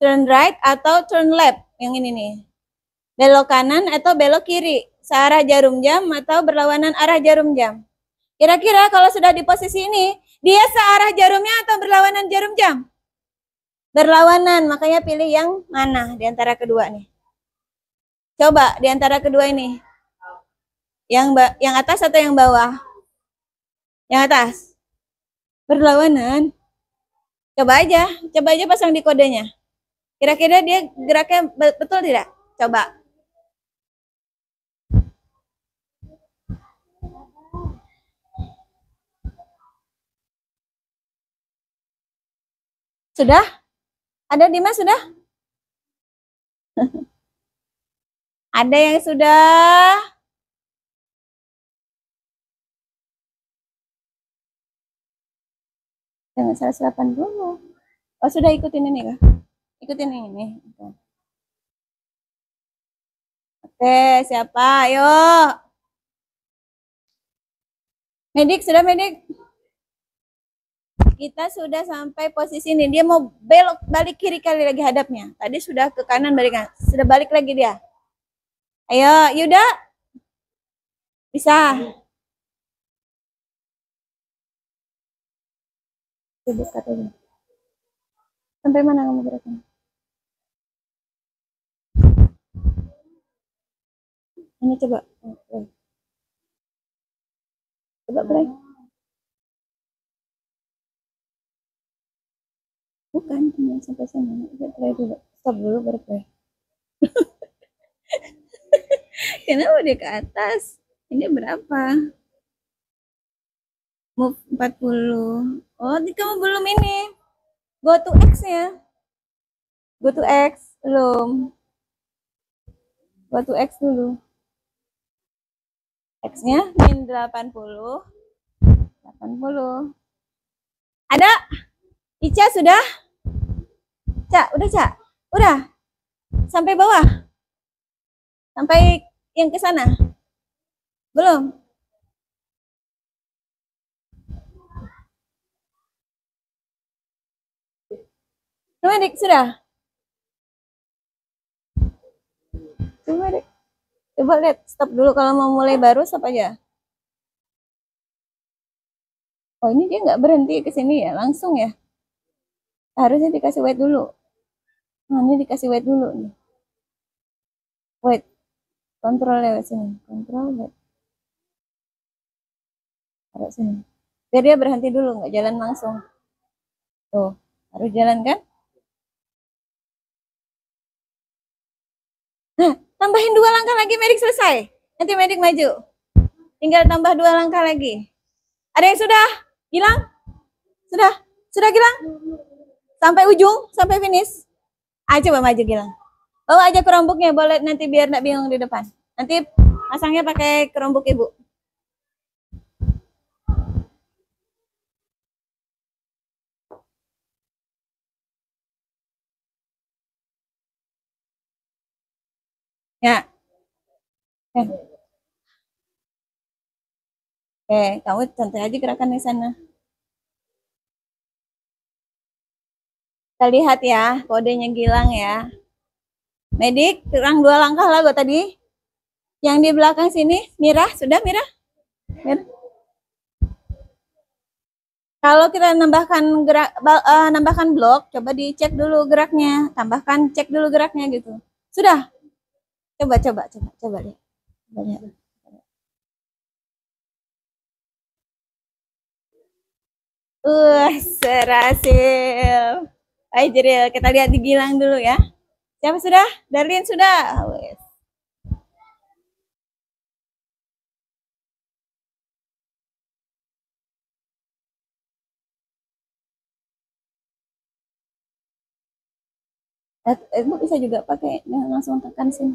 Turn right atau turn left. Yang ini nih. Belok kanan atau belok kiri. Searah jarum jam atau berlawanan arah jarum jam. Kira-kira kalau sudah di posisi ini, dia searah jarumnya atau berlawanan jarum jam? Berlawanan, makanya pilih yang mana di antara kedua nih. Coba di antara kedua ini. Yang atas atau yang bawah? Yang atas. Berlawanan. Coba aja pasang di kodenya. Kira-kira dia geraknya betul tidak? Coba. Sudah? Ada Dimas sudah? Ada yang sudah? Jangan 180. Oh, sudah ikutin ini kah? Ikutin ini. Oke, siapa? Ayo. Medik, sudah medik? Kita sudah sampai posisi ini. Dia mau belok balik kiri kali lagi hadapnya. Tadi sudah ke kanan balik kanan. Sudah balik lagi dia. Ayo, Yuda. Bisa. Buka dulu. Sampai mana kamu geraknya? Ini coba. Coba play. Bukan, ini sampai sini. Play dulu. Stop dulu baru play. Kenapa dia ke atas? Ini berapa? Move 40. Oh, kamu belum ini. Go to X ya. Go to X. Belum. Go to X dulu. X-nya min 80. 80. Ada? Ica sudah? Cak, udah Cak? Udah? Sampai bawah? Sampai yang ke sana? Belum? Coba Dik, sudah? Coba Dik. Coba lihat, stop dulu kalau mau mulai baru stop aja. Oh, ini dia nggak berhenti ke sini ya, langsung ya. Harusnya dikasih wait dulu. Nah, ini dikasih wait dulu nih. Wait. Kontrol lewat sini. Kontrol wait. Taruh sini. Biar dia berhenti dulu, nggak jalan langsung. Tuh, harus jalan kan? Tambahin 2 langkah lagi, Medik selesai. Nanti Medik maju. Tinggal tambah 2 langkah lagi. Ada yang sudah? Gilang? Sudah? Sudah Gilang? Sampai ujung? Sampai finish? Coba maju Gilang. Bawa aja keromboknya, boleh nanti biar nggak bingung di depan. Nanti pasangnya pakai kerombok Ibu. Ya. Oke, kamu santai aja gerakan di sana. Kita lihat ya, kodenya Gilang ya. Medik, kurang 2 langkah lah gue tadi. Yang di belakang sini, Mira, sudah Mira? Mira. Kalau kita nambahkan blok, coba dicek dulu geraknya, tambahkan cek dulu geraknya gitu. Sudah? Coba lihat. Coba lihat. Berhasil. Ayo Jeril, kita lihat di Gilang dulu ya. Siapa sudah? Darlin sudah. Wes. Ibu bisa juga pakai langsung tekan sini.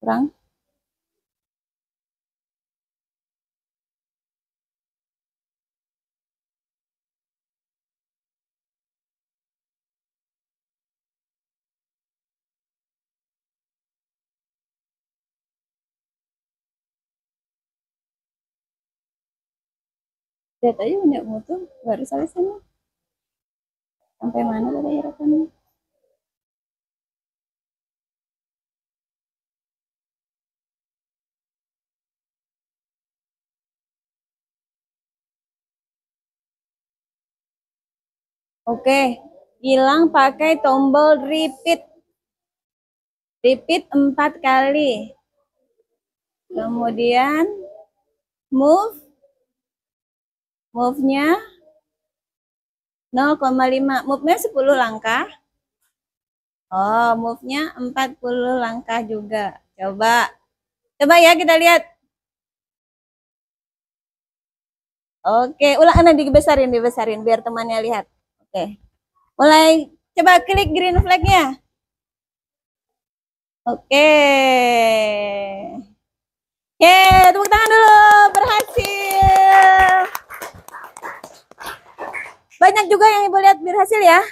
Kurang. Lihat aja punya mutu baru sampai sana. Sampai mana tadi gerakannya? Oke, Gilang pakai tombol repeat. Repeat 4 kali. Kemudian move. Move-nya 0,5. Move-nya 10 langkah. Oh, move-nya 40 langkah juga. Coba ya kita lihat. Oke, ulang dibesarin biar temannya lihat. Oke. Mulai, coba klik green flag-nya. Oke. Oke, tepuk tangan dulu. Berhasil. Banyak juga yang Ibu lihat berhasil ya.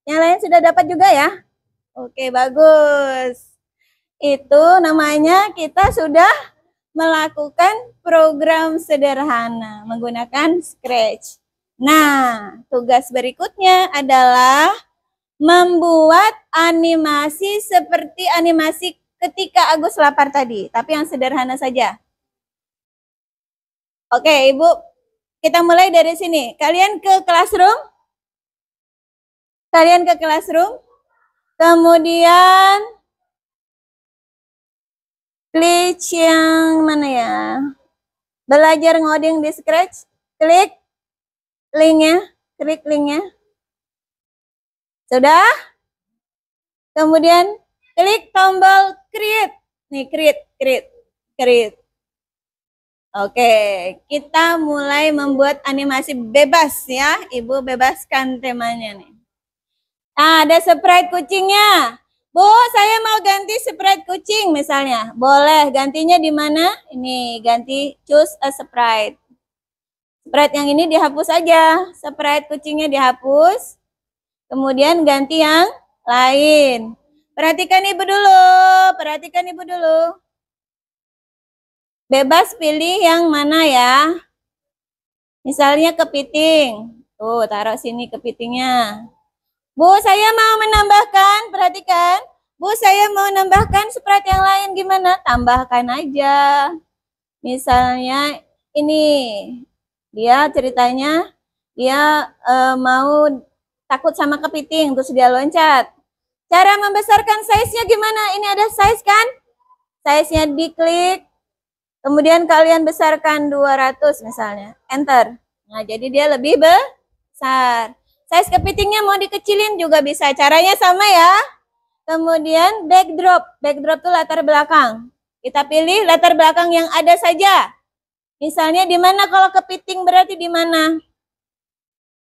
Yang lain sudah dapat juga ya. Oke, bagus. Itu namanya kita sudah melakukan program sederhana menggunakan Scratch. Nah, tugas berikutnya adalah membuat animasi seperti animasi ketika Agus lapar tadi, tapi yang sederhana saja. Oke, Ibu, kita mulai dari sini. Kalian ke classroom. Kemudian klik yang mana ya? Belajar ngoding di Scratch. Klik linknya. Sudah? Kemudian klik tombol create. Nih, create. Oke, kita mulai membuat animasi bebas ya. Ibu bebaskan temanya nih. Nah, ada sprite kucingnya. Bu, saya mau ganti sprite kucing misalnya. Boleh, gantinya di mana? Ini, ganti choose a sprite. Sprite yang ini dihapus aja. Sprite kucingnya dihapus. Kemudian ganti yang lain. Perhatikan Ibu dulu. Bebas pilih yang mana ya. Misalnya kepiting. Tuh, taruh sini kepitingnya. Bu, saya mau menambahkan, perhatikan. Bu, saya mau menambahkan sprite yang lain gimana? Tambahkan aja. Misalnya ini. Dia ceritanya, dia mau takut sama kepiting, terus dia loncat. Cara membesarkan size-nya gimana? Ini ada size kan? Size-nya diklik. Kemudian kalian besarkan 200 misalnya. Enter. Nah, jadi dia lebih besar. Size kepitingnya mau dikecilin juga bisa. Caranya sama ya. Kemudian backdrop. Backdrop itu latar belakang. Kita pilih latar belakang yang ada saja. Misalnya di mana kalau kepiting berarti di mana?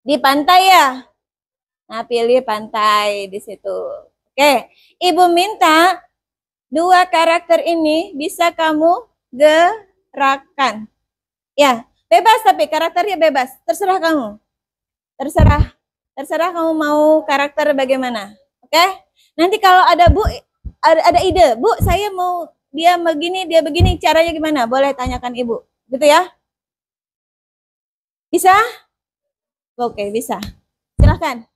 Di pantai ya. Nah, pilih pantai di situ. Oke, Ibu minta 2 karakter ini bisa kamu gerakan. Ya, bebas tapi karakternya bebas. Terserah kamu. Terserah kamu mau karakter bagaimana. Oke? Nanti kalau ada Bu, ada ide. Bu, saya mau dia begini, dia begini. Caranya gimana? Boleh tanyakan Ibu. Gitu ya? Bisa? Oke, bisa. Silahkan.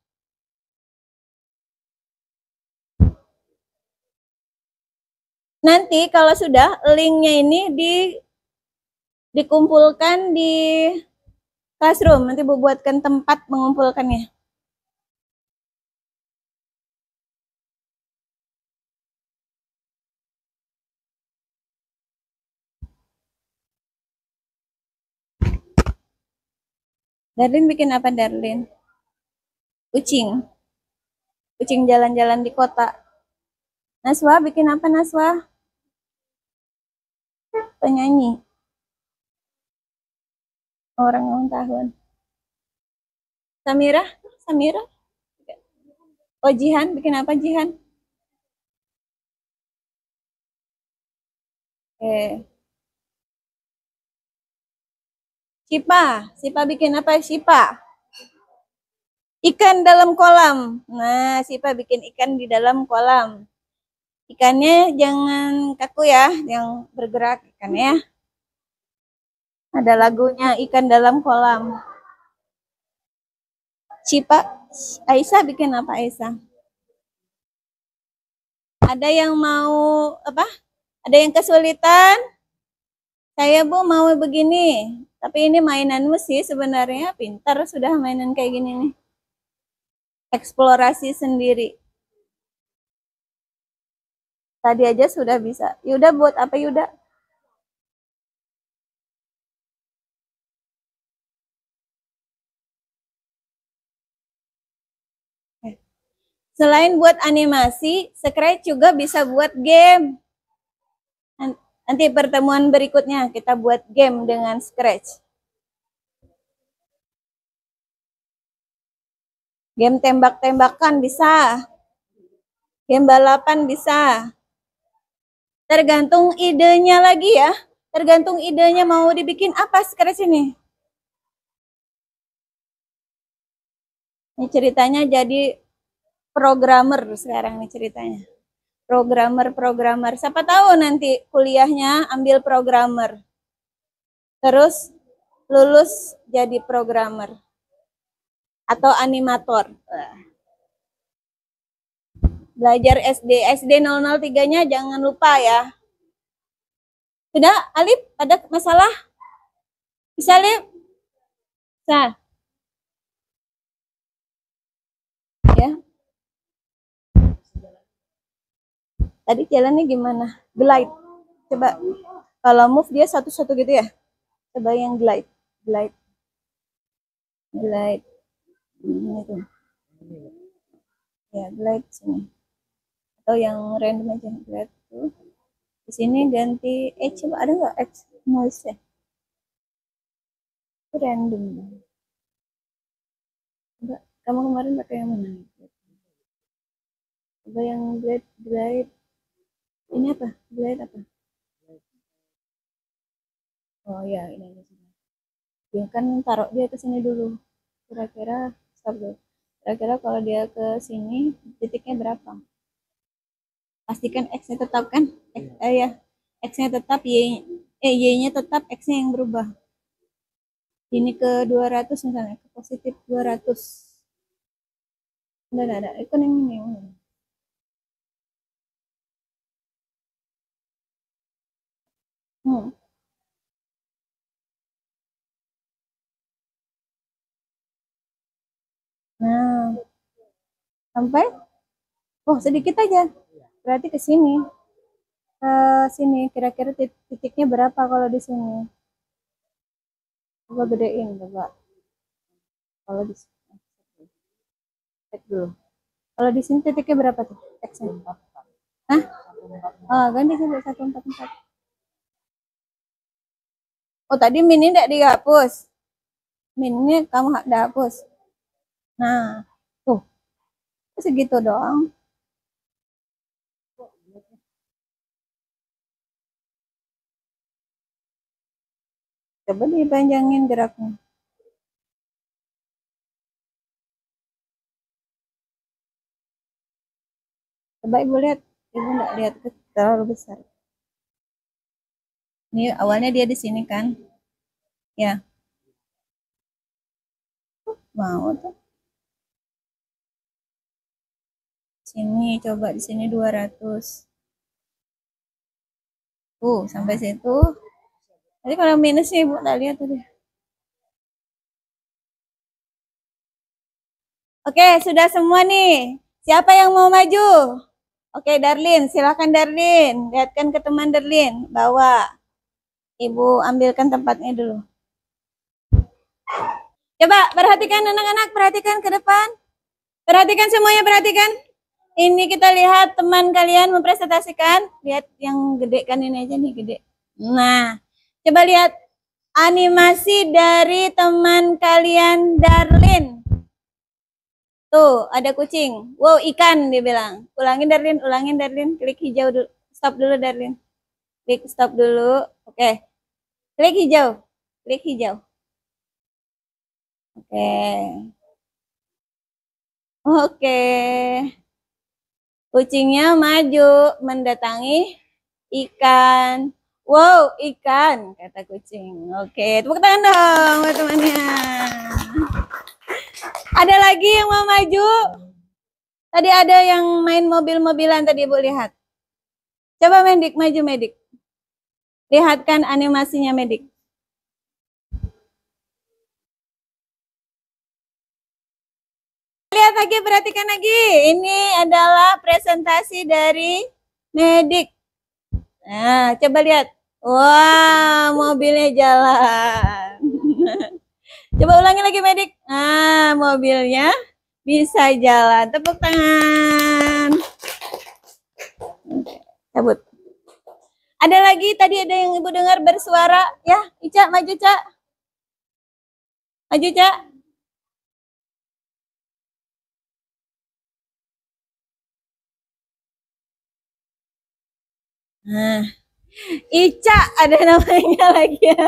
Nanti kalau sudah linknya ini dikumpulkan di Classroom. Nanti Bu buatkan tempat mengumpulkannya. Darlin bikin apa Darlin? Kucing. Kucing jalan-jalan di kota. Naswa bikin apa Naswa? Penyanyi. Orang ulang tahun. Samira? Samira? Oh Jihan, bikin apa Jihan? Oke. Sipa bikin apa Sipa? Ikan dalam kolam. Nah, Sipa bikin ikan di dalam kolam. Ikannya jangan kaku ya, yang bergerak ikannya. Ada lagunya ikan dalam kolam. Sipa, Aisyah bikin apa Aisyah? Ada yang mau apa? Ada yang kesulitan? Saya Bu mau begini. Tapi ini mainanmu sih sebenarnya pintar sudah mainan kayak gini nih. Eksplorasi sendiri. Tadi aja sudah bisa. Yuda buat apa Yuda? Selain buat animasi, Scratch juga bisa buat game. Nanti pertemuan berikutnya kita buat game dengan Scratch. Game tembak-tembakan bisa. Game balapan bisa. Tergantung idenya lagi ya. Tergantung idenya mau dibikin apa Scratch ini. Ini ceritanya jadi programmer sekarang nih ceritanya. Programmer. Siapa tahu nanti kuliahnya ambil programmer. Terus lulus jadi programmer. Atau animator. Belajar SD 003-nya jangan lupa ya. Sudah, Alif, ada masalah? Bisa, Alif? Bisa. Ya. Tadi jalannya gimana? Glide. Coba. Kalau move dia satu-satu gitu ya. Coba yang glide. Glide. Ini tuh. Ya, glide sini. Atau yang random aja. Glide tuh. Di sini ganti coba ada nggak noise ya? Itu random. Coba, kamu kemarin pakai yang mana? Coba yang glide. Ini apa? Glide apa? Oh ya, ini aja. Dia kan taruh dia ke sini dulu. Kira-kira stop dulu. Kira-kira kalau dia ke sini titiknya berapa? Pastikan X-nya tetap kan? Ya. X-nya tetap, Y-nya tetap, X-nya yang berubah. Ini ke 200 misalnya, ke positif 200. Udah ada. Itu ini. Nah, sampai sedikit aja. Berarti ke sini. Ke sini kira-kira titiknya berapa kalau di sini? Coba gedein coba. Kalau di sini, cek dulu. Kalau di sini titiknya berapa tuh? X-nya? Hah? Oh, ganti sampai 144. Oh, tadi min ini tidak dihapus. Min ini kamu tidak hapus. Nah, tuh. Segitu doang. Coba dipanjangin geraknya. Coba ibu lihat. Ibu nggak lihat terlalu besar. Ini awalnya dia di sini kan? Ya. Mau tuh. Sini coba di sini 200. Tuh, sampai situ. Jadi kalau minusnya ibu nggak lihat tadi. Oke, sudah semua nih. Siapa yang mau maju? Oke, Darlin, silakan Darlin. Lihatkan ke teman Darlin. Bawa. Ibu ambilkan tempatnya dulu. Coba perhatikan anak-anak, perhatikan ke depan. Perhatikan semuanya, perhatikan. Ini kita lihat teman kalian mempresentasikan. Lihat yang gede kan, ini aja nih gede. Nah, coba lihat animasi dari teman kalian Darlin. Tuh, ada kucing. Wow, ikan dia bilang. Ulangin Darlin. Klik hijau dulu. Stop dulu Darlin. Klik stop dulu. Oke. Klik hijau. Klik hijau. Oke. Oke. Kucingnya maju mendatangi ikan. Wow, ikan, kata kucing. Oke, tepuk tangan dong buat temannya. Ada lagi yang mau maju? Tadi ada yang main mobil-mobilan tadi Ibu lihat. Coba Medik, maju Medik. Lihatkan animasinya Medik. Lihat lagi, perhatikan lagi. Ini adalah presentasi dari Medik. Nah, coba lihat. Wah, mobilnya jalan. Coba ulangi lagi Medik. Nah, mobilnya bisa jalan. Tepuk tangan. Cabut. Ada lagi, tadi ada yang Ibu dengar bersuara. Ya, Ica, maju, Cak. Maju, Cak. Nah, Ica ada namanya lagi ya.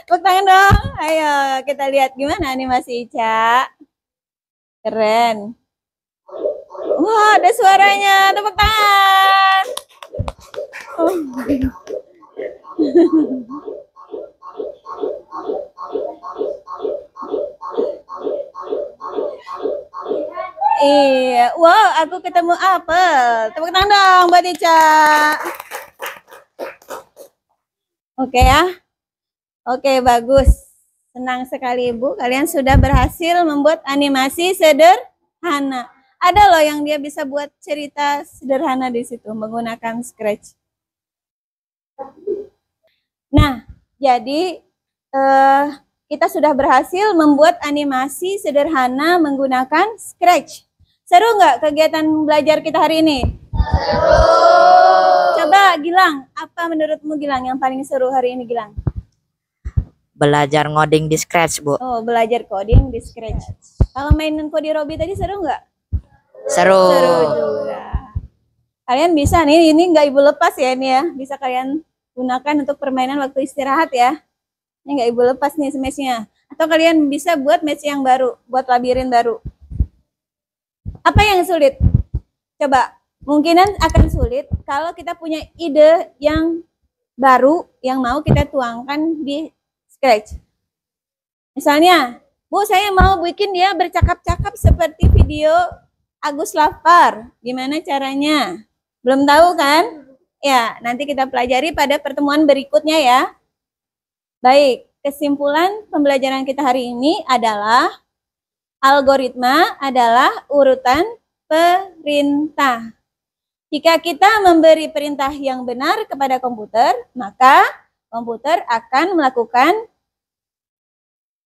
Tepuk tangan dong. Ayo kita lihat gimana animasi Ica. Keren. Wah, ada suaranya. Tepuk tangan. Oh. Iya, wow, aku ketemu apel. Tepuk tangan dong buat Ica. Oke ya. Oke, bagus. Senang sekali Ibu, kalian sudah berhasil membuat animasi sederhana. Ada loh yang dia bisa buat cerita sederhana di situ menggunakan Scratch. Nah, jadi kita sudah berhasil membuat animasi sederhana menggunakan Scratch. Seru nggak kegiatan belajar kita hari ini? Seru. Coba Gilang, apa menurutmu Gilang yang paling seru hari ini Gilang? Belajar ngoding di Scratch, Bu. Oh, belajar coding di Scratch. Kalau mainan Kodi Robi tadi seru nggak? Seru. Seru juga. Kalian bisa nih, ini nggak Ibu lepas ya ini ya. Bisa kalian gunakan untuk permainan waktu istirahat ya. Ini nggak Ibu lepas nih match-nya. Atau kalian bisa buat match yang baru, buat labirin baru. Apa yang sulit? Coba, mungkinan akan sulit kalau kita punya ide yang baru yang mau kita tuangkan di Scratch. Misalnya, Bu, saya mau bikin dia bercakap-cakap seperti video Agus Lapar. Gimana caranya? Belum tahu kan? Ya, nanti kita pelajari pada pertemuan berikutnya ya. Baik, kesimpulan pembelajaran kita hari ini adalah algoritma adalah urutan perintah. Jika kita memberi perintah yang benar kepada komputer, maka komputer akan melakukan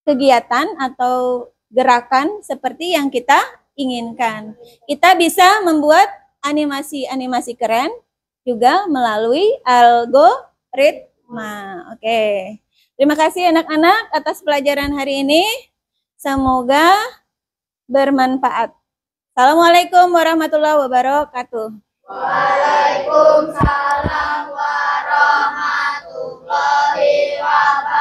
kegiatan atau gerakan seperti yang kita inginkan. Kita bisa membuat animasi-animasi keren juga melalui algoritma. Oke. Terima kasih anak-anak atas pelajaran hari ini. Semoga bermanfaat. Assalamualaikum warahmatullahi wabarakatuh. Waalaikumsalam warahmatullahi wabarakatuh.